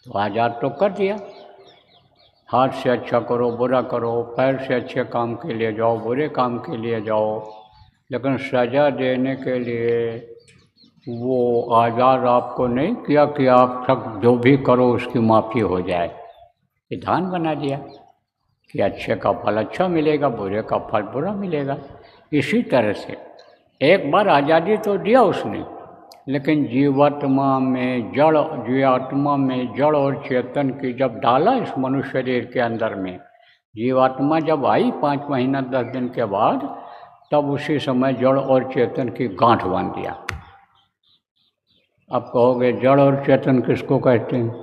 तो आज़ाद तो कर दिया। हाथ से अच्छा करो बुरा करो, पैर से अच्छे काम के लिए जाओ बुरे काम के लिए जाओ, लेकिन सज़ा देने के लिए वो आज़ाद आपको नहीं किया कि आप सब जो भी करो उसकी माफ़ी हो जाए। विधान बना दिया कि अच्छे का फल अच्छा मिलेगा, बुरे का फल बुरा मिलेगा। इसी तरह से एक बार आज़ादी तो दिया उसने, लेकिन जीवात्मा में जड़ और चेतन की जब डाला इस मनुष्य शरीर के अंदर में, जीवात्मा जब आई 5 महीना 10 दिन के बाद, तब उसी समय जड़ और चेतन की गांठ बांध दिया। अब कहोगे जड़ और चेतन किसको कहते हैं?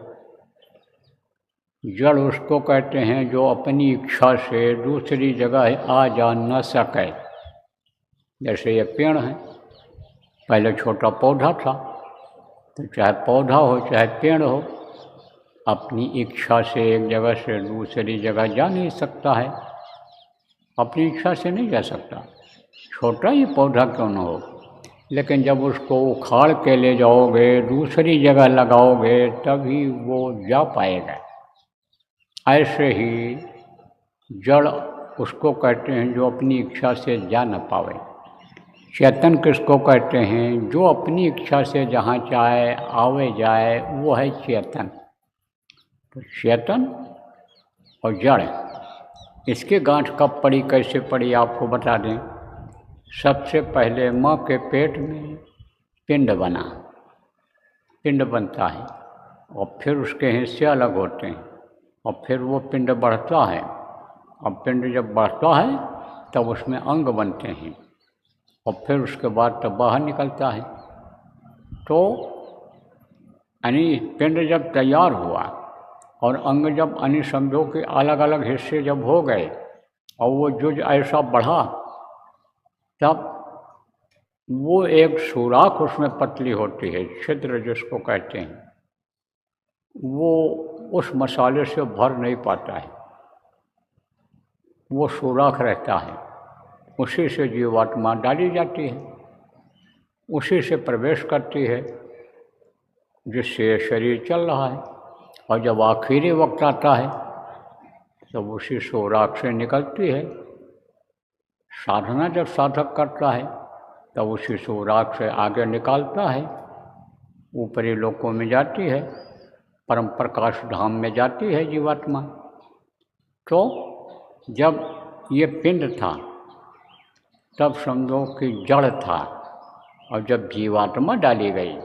जड़ उसको कहते हैं जो अपनी इच्छा से दूसरी जगह आ जा न सके। जैसे ये पेड़ है, पहले छोटा पौधा था, तो चाहे पौधा हो चाहे पेड़ हो, अपनी इच्छा से एक जगह से दूसरी जगह जा नहीं सकता है, अपनी इच्छा से नहीं जा सकता, छोटा ही पौधा क्यों न हो। लेकिन जब उसको उखाड़ के ले जाओगे दूसरी जगह लगाओगे तभी वो जा पाएगा। ऐसे ही जड़ उसको कहते हैं जो अपनी इच्छा से जा न पावे। चेतन किसको कहते हैं? जो अपनी इच्छा से जहाँ चाहे आवे जाए, वो है चेतन। तो चेतन और जड़, इसकी गांठ कब पड़ी कैसे पड़ी आपको बता दें। सबसे पहले माँ के पेट में पिंड बना, पिंड बनता है और फिर उसके हिस्से अलग होते हैं और फिर वो पिंड बढ़ता है। अब पिंड जब बढ़ता है तब उसमें अंग बनते हैं और फिर उसके बाद तब बाहर निकलता है। तो यानी पिंड जब तैयार हुआ और अंग जब यानी समझो कि अलग अलग हिस्से जब हो गए और वो जुज ऐसा बढ़ा, तब वो एक सुराख उसमें पतली होती है, छिद्र जिसको कहते हैं, वो उस मसाले से भर नहीं पाता है, वो सुराख रहता है। उसी से जीवात्मा डाली जाती है, उसी से प्रवेश करती है, जिससे शरीर चल रहा है। और जब आखिरी वक्त आता है तब उसी सुराख से निकलती है। साधना जब साधक करता है तब उसी सुराख से आगे निकालता है, ऊपरी लोकों में जाती है, परम प्रकाश धाम में जाती है जीवात्मा। तो जब ये पिंड था तब समझो कि जड़ था, और जब जीवात्मा डाली गई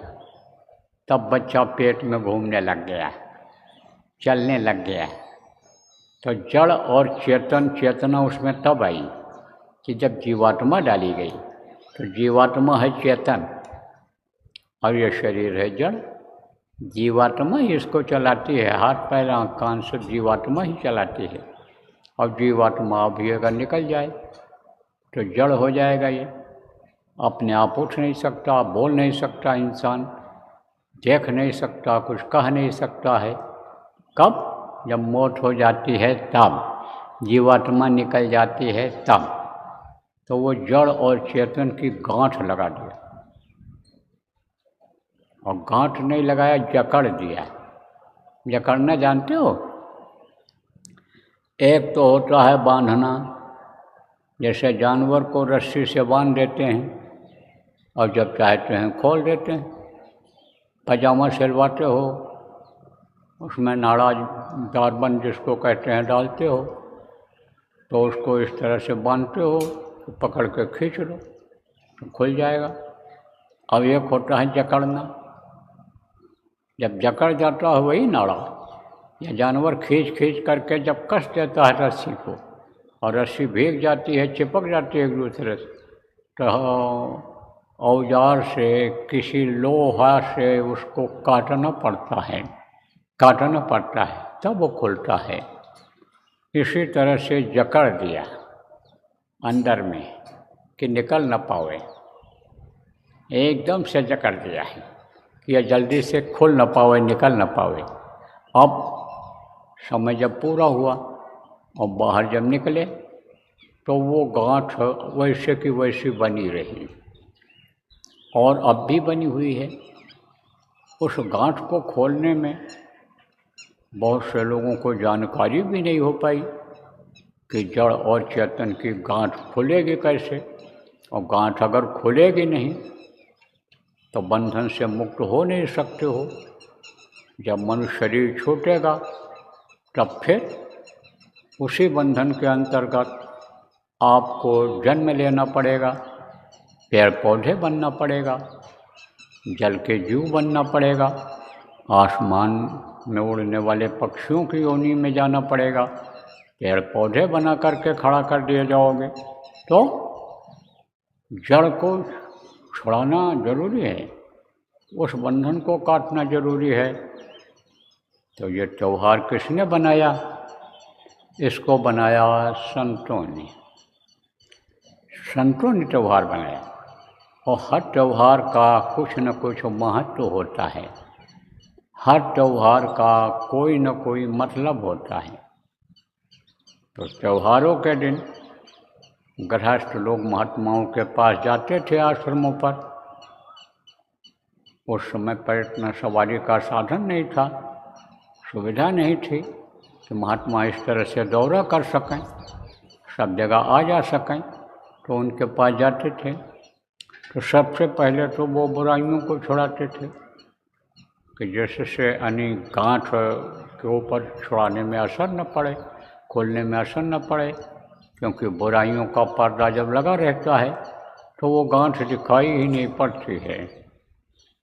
तब बच्चा पेट में घूमने लग गया, चलने लग गया। तो जड़ और चेतना उसमें तब आई कि जब जीवात्मा डाली गई। तो जीवात्मा है चेतन और ये शरीर है जड़। जीवात्मा ही इसको चलाती है, हाथ पैर आँख कान सब जीवात्मा ही चलाती है। और जीवात्मा अभी अगर निकल जाए तो जड़ हो जाएगा। ये अपने आप उठ नहीं सकता, बोल नहीं सकता, इंसान देख नहीं सकता, कुछ कह नहीं सकता है। कब? जब मौत हो जाती है तब, जीवात्मा निकल जाती है तब। तो वो जड़ और चेतन की गांठ लगा दिया, और गांठ नहीं लगाया, जकड़ दिया। जकड़ना जानते हो? एक तो होता है बांधना, जैसे जानवर को रस्सी से बांध देते हैं और जब चाहते हैं खोल देते हैं। पजामा सिलवाते हो, उसमें नाड़ा दारबंद जिसको कहते हैं डालते हो, तो उसको इस तरह से बांधते हो, तो पकड़ के खींच लो तो खुल जाएगा। अब एक होता है जकड़ना, जब जकड़ जाता है वही नाड़ा, या जानवर खींच खींच करके जब कस देता है रस्सी को और रस्सी भीग जाती है, चिपक जाती है एक दूसरे से, तो औजार से किसी लोहा से उसको काटना पड़ता है, तब वो खुलता है। इसी तरह से जकड़ दिया अंदर में कि निकल न पावे, एकदम से जकड़ दिया है कि यह जल्दी से खुल न पावे, निकल न पावे। अब समय जब पूरा हुआ और बाहर जब निकले तो वो गांठ वैसे की वैसी बनी रही और अब भी बनी हुई है। उस गांठ को खोलने में बहुत से लोगों को जानकारी भी नहीं हो पाई कि जड़ और चेतन की गांठ खुलेगी कैसे, और गांठ अगर खुलेगी नहीं तो बंधन से मुक्त हो नहीं सकते हो। जब मनुष्य शरीर छूटेगा तब फिर उसी बंधन के अंतर्गत आपको जन्म लेना पड़ेगा, पेड़ पौधे बनना पड़ेगा, जल के जीव बनना पड़ेगा, आसमान में उड़ने वाले पक्षियों की योनि में जाना पड़ेगा, पेड़ पौधे बना करके खड़ा कर दिए जाओगे तो जड़ को छुड़ाना जरूरी है, उस बंधन को काटना जरूरी है। तो ये त्यौहार किसने बनाया? इसको बनाया संतों ने। संतों ने त्यौहार बनाया, और हर त्यौहार का कुछ न कुछ महत्व होता है, हर त्यौहार का कोई न कोई मतलब होता है। तो त्योहारों के दिन गृहस्थ लोग महात्माओं के पास जाते थे आश्रमों पर। उस समय पर इतना सवारी का साधन नहीं था, सुविधा नहीं थी कि महात्मा इस तरह से दौरा कर सकें, सब जगह आ जा सकें, तो उनके पास जाते थे। तो सबसे पहले तो वो बुराइयों को छुड़ाते थे कि जैसे से गांठ के ऊपर छुड़ाने में असर न पड़े, खोलने में असर न पड़े, क्योंकि बुराइयों का पर्दा जब लगा रहता है तो वो गांठ दिखाई ही नहीं पड़ती है।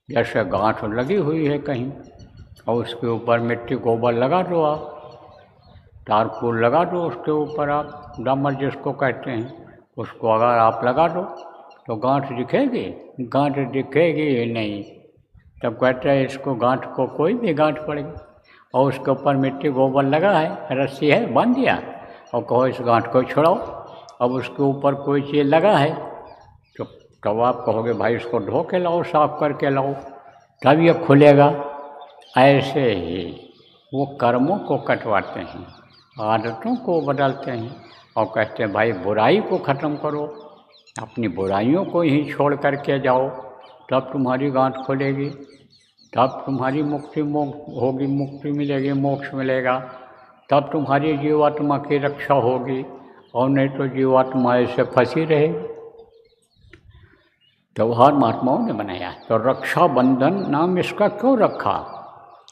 जैसे गांठ लगी हुई है कहीं और उसके ऊपर मिट्टी गोबर लगा दो, आप तारपुर लगा दो उसके ऊपर, आप डामर जिसको कहते हैं, उसको अगर आप लगा दो तो गांठ दिखेगी? गांठ दिखेगी ही नहीं। तब कहते हैं इसको गांठ को कोई भी गांठ पड़ेगी, और उसके ऊपर मिट्टी गोबर लगा है, रस्सी है, बांध दिया और कहो इस गांठ को छुड़ाओ। अब उसके ऊपर कोई चीज़ लगा है तो तब आप कहोगे भाई इसको धो के लाओ, साफ करके लाओ, तब ये खुलेगा। ऐसे ही वो कर्मों को कटवाते हैं, आदतों को बदलते हैं और कहते हैं भाई बुराई को ख़त्म करो, अपनी बुराइयों को ही छोड़ करके जाओ, तब तुम्हारी गांठ खुलेगी, तब तुम्हारी मुक्ति होगी, मुक्ति मिलेगी, मोक्ष मिलेगा, तब तुम्हारी जीवात्मा की रक्षा होगी, और नहीं तो जीवात्मा ऐसे फंसी रहेगी। त्यौहार महात्माओं ने बनाया। तो रक्षा बंधन नाम इसका क्यों रखा?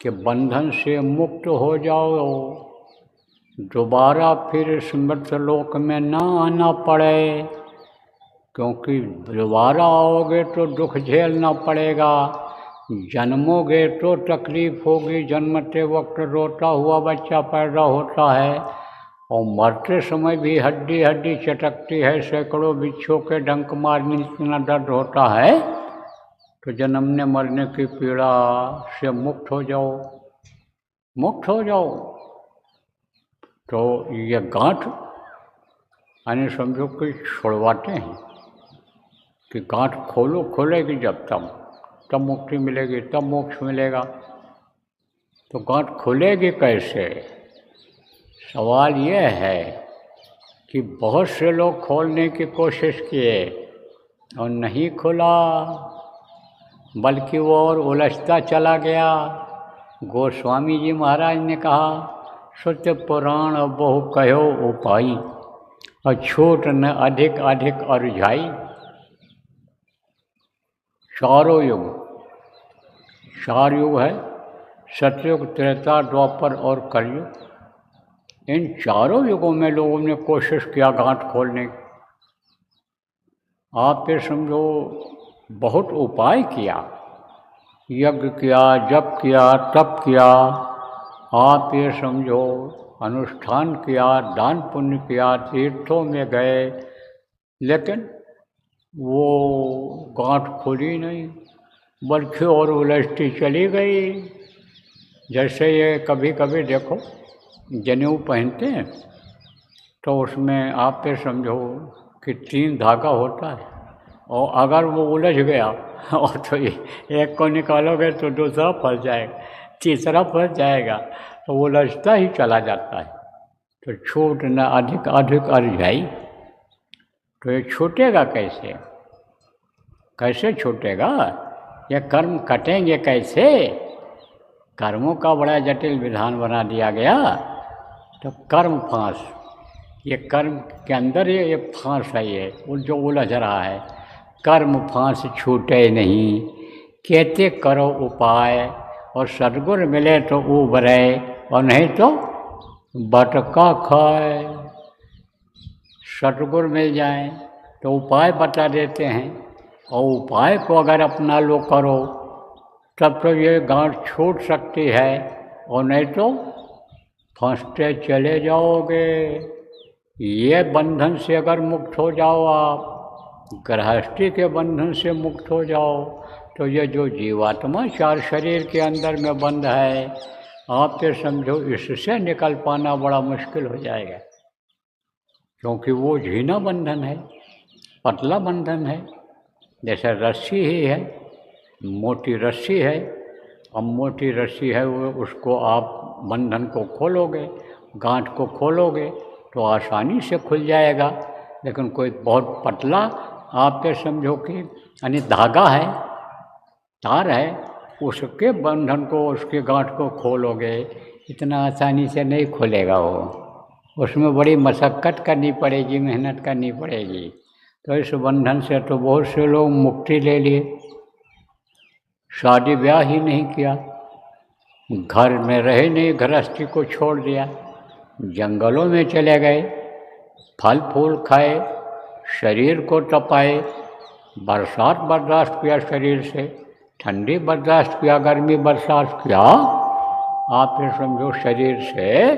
कि बंधन से मुक्त हो जाओ, दोबारा फिर इस मृत्यलोक में ना आना पड़े, क्योंकि दोबारा आओगे तो दुख झेलना पड़ेगा, जन्मोगे तो तकलीफ होगी, जन्मते वक्त रोता हुआ बच्चा पैदा होता है और मरते समय भी हड्डी हड्डी चटकती है, सैकड़ों बिच्छों के डंक मारने इतना दर्द होता है। तो जन्मने मरने की पीड़ा से मुक्त हो जाओ, मुक्त हो जाओ। तो ये गांठ यानी समझो कि छुड़वाते हैं कि गांठ खोलो, खोलेगी जब तब मुक्ति मिलेगी, तब मोक्ष मिलेगा। तो गांठ खुलेगी कैसे? सवाल ये है कि बहुत से लोग खोलने की कोशिश किए और नहीं खुला, बल्कि वो और उलझता चला गया। गोस्वामी जी महाराज ने कहा सुत पुराण बहु कहो उपाई, और छूट न अधिक अधिक अरुझाई। चारों युग, चार युग है, सतयुग, त्रेता, द्वापर और कलयुग। इन चारों युगों में लोगों ने कोशिश किया गांठ खोलने की। आप ये समझो बहुत उपाय किया, यज्ञ किया, जप किया, तप किया, आप ये समझो अनुष्ठान किया, दान पुण्य किया, तीर्थों में गए, लेकिन वो गांठ खुली नहीं, बल्कि और उलझती चली गई। जैसे ये कभी कभी देखो जनेऊ पहनते हैं तो उसमें आप ये समझो कि 3 धागा होता है, और अगर वो उलझ गया और तो एक को निकालोगे तो दूसरा फंस जाएगा, तीसरा फंस जाएगा, तो वो उलझता ही चला जाता है। तो छूट न अधिक अधिक अरुझाई। तो ये छूटेगा कैसे? कैसे छूटेगा? ये कर्म कटेंगे कैसे? कर्मों का बड़ा जटिल विधान बना दिया गया। तो कर्म फांस, ये कर्म के अंदर ये फांस है, ये जो उलझ रहा है। कर्म फांस छूटे नहीं, कहते करो उपाय, और सद्गुर मिले तो उबरे, और नहीं तो बटका खाए। सद्गुर मिल जाए तो उपाय बता देते हैं, और उपाय को अगर अपना लो करो तब तो ये गांठ छूट सकती है, और नहीं तो फंसते चले जाओगे। ये बंधन से अगर मुक्त हो जाओ, आप गृहस्थी के बंधन से मुक्त हो जाओ, तो ये जो जीवात्मा 4 शरीर के अंदर में बंद है, आप तो समझो इससे निकल पाना बड़ा मुश्किल हो जाएगा। क्योंकि वो झीना बंधन है, पतला बंधन है, जैसे रस्सी ही है, मोटी रस्सी है। अब मोटी रस्सी है वो, उसको आप बंधन को खोलोगे, गांठ को खोलोगे तो आसानी से खुल जाएगा। लेकिन कोई बहुत पतला आप तो समझो कि यानी धागा है, तार है, उसके बंधन को, उसके गांठ को खोलोगे, इतना आसानी से नहीं खुलेगा वो। उसमें बड़ी मशक्क़त करनी पड़ेगी, मेहनत करनी पड़ेगी। तो इस बंधन से तो बहुत से लोग मुक्ति ले लिए, शादी ब्याह ही नहीं किया, घर में रहे नहीं, गृहस्थी को छोड़ दिया, जंगलों में चले गए, फल फूल खाए, शरीर को तपाए, बरसात बर्दाश्त किया शरीर से, ठंडी बर्दाश्त किया, गर्मी बर्दाश्त किया, आप ये समझो शरीर से,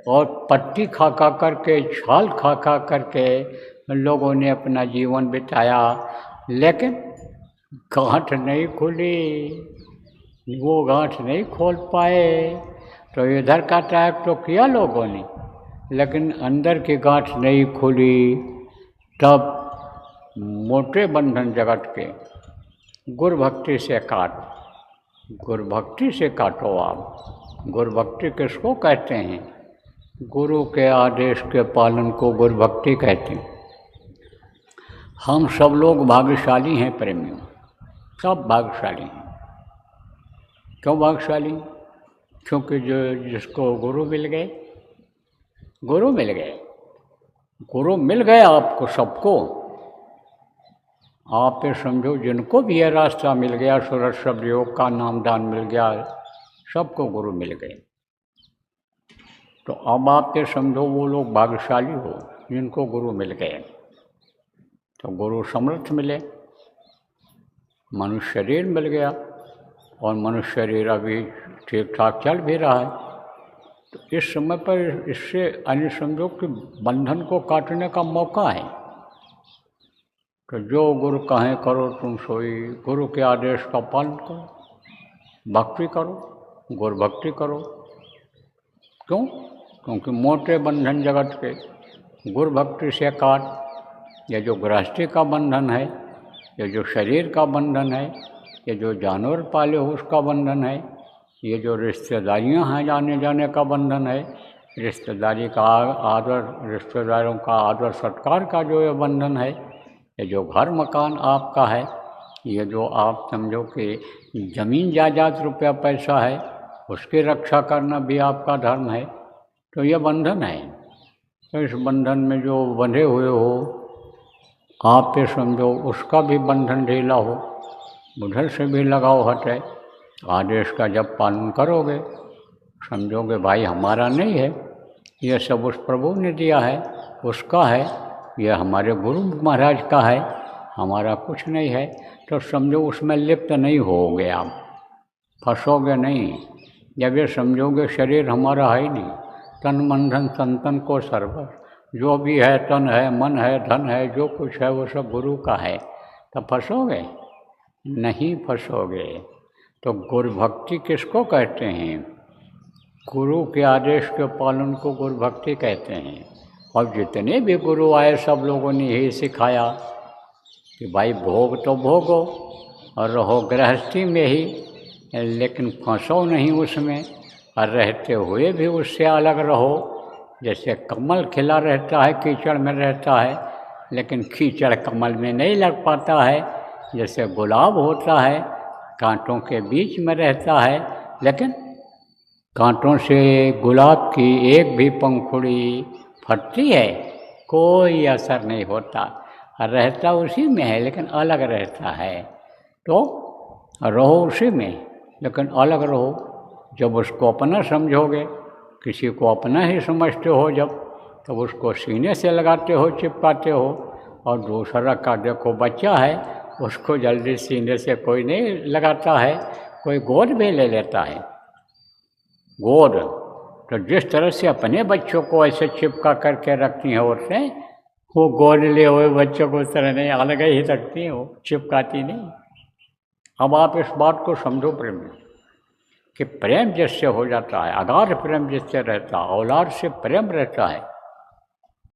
और पत्ती खा खा करके, छाल खा खा करके लोगों ने अपना जीवन बिताया, लेकिन गांठ नहीं खुली, वो गांठ नहीं खोल पाए। तो इधर का त्याग तो किया लोगों ने, लेकिन अंदर की गांठ नहीं खुली। तब मोटे बंधन जगत के गुरु भक्ति से काट, गुरु भक्ति से काटो आप। गुरु भक्ति किसको कहते हैं? गुरु के आदेश के पालन को गुरु भक्ति कहते हैं। हम सब लोग भाग्यशाली हैं प्रेमियों, सब भाग्यशाली हैं। क्यों भाग्यशाली? क्योंकि जो जिसको गुरु मिल गए, गुरु मिल गए, गुरु मिल गए आपको सबको। आप ये समझो जिनको भी ये रास्ता मिल गया, सूरज शब्द योग का नामदान मिल गया, सबको गुरु मिल गए। तो अब आप ये समझो वो लोग भाग्यशाली हो जिनको गुरु मिल गए। तो गुरु समर्थ मिले, मनुष्य शरीर मिल गया, और मनुष्य शरीर अभी ठीक ठाक चल भी रहा है। तो इस समय पर इससे अन्य समझो कि बंधन को काटने का मौका है। तो जो गुरु कहें करो तुम सोई, गुरु के आदेश का पालन करो, भक्ति करो, गुरु भक्ति करो। क्यों? क्योंकि मोटे बंधन जगत के गुरु भक्ति से काट। ये जो गृहस्थी का बंधन है, ये जो शरीर का बंधन है, ये जो जानवर पाले हो उसका बंधन है, ये जो रिश्तेदारियां हैं जाने जाने का बंधन है, रिश्तेदारी का आदर, रिश्तेदारों का आदर सत्कार का जो ये बंधन है, ये जो घर मकान आपका है, ये जो आप समझो कि ज़मीन जायदाद रुपया पैसा है, उसकी रक्षा करना भी आपका धर्म है। तो ये बंधन है। तो इस बंधन में जो बंधे हुए हो आप ये समझो उसका भी बंधन ढीला हो, उधर से भी लगाव हटे। आदेश का जब पालन करोगे, समझोगे भाई हमारा नहीं है, ये सब उस प्रभु ने दिया है, उसका है, यह हमारे गुरु महाराज का है, हमारा कुछ नहीं है। तो समझो उसमें लिप्त नहीं होगे, आप फंसोगे नहीं। जब ये समझोगे शरीर हमारा है ही नहीं, तन मन धन संतन को सर्वर, जो भी है तन है, मन है, धन है, जो कुछ है वो सब गुरु का है, तब फंसोगे नहीं, फंसोगे। तो गुरु भक्ति किसको कहते हैं? गुरु के आदेश के पालन को गुरु भक्ति कहते हैं। और जितने भी गुरु आए सब लोगों ने यही सिखाया कि भाई भोग तो भोगो और रहो गृहस्थी में ही, लेकिन फंसो नहीं उसमें, और रहते हुए भी उससे अलग रहो। जैसे कमल खिला रहता है, कीचड़ में रहता है, लेकिन कीचड़ कमल में नहीं लग पाता है। जैसे गुलाब होता है, कांटों के बीच में रहता है, लेकिन कांटों से गुलाब की एक भी पंखुड़ी फटती है, कोई असर नहीं होता, रहता उसी में है लेकिन अलग रहता है। तो रहो उसी में लेकिन अलग रहो। जब उसको अपना समझोगे, किसी को अपना ही समझते हो जब, तब उसको सीने से लगाते हो, चिपकाते हो। और दूसरा का देखो बच्चा है, उसको जल्दी सीने से कोई नहीं लगाता है, कोई गोद में ले लेता है। गोद तो जिस तरह से अपने बच्चों को ऐसे चिपका करके रखती हैं औरतें, वो गोद लिए हुए बच्चों को उस तरह नहीं, अलग ही रखती हैं, वो चिपकाती नहीं। अब आप इस बात को समझो प्रेम में, कि प्रेम जिससे हो जाता है, अगाध प्रेम जिससे रहता है, औलाद से प्रेम रहता है,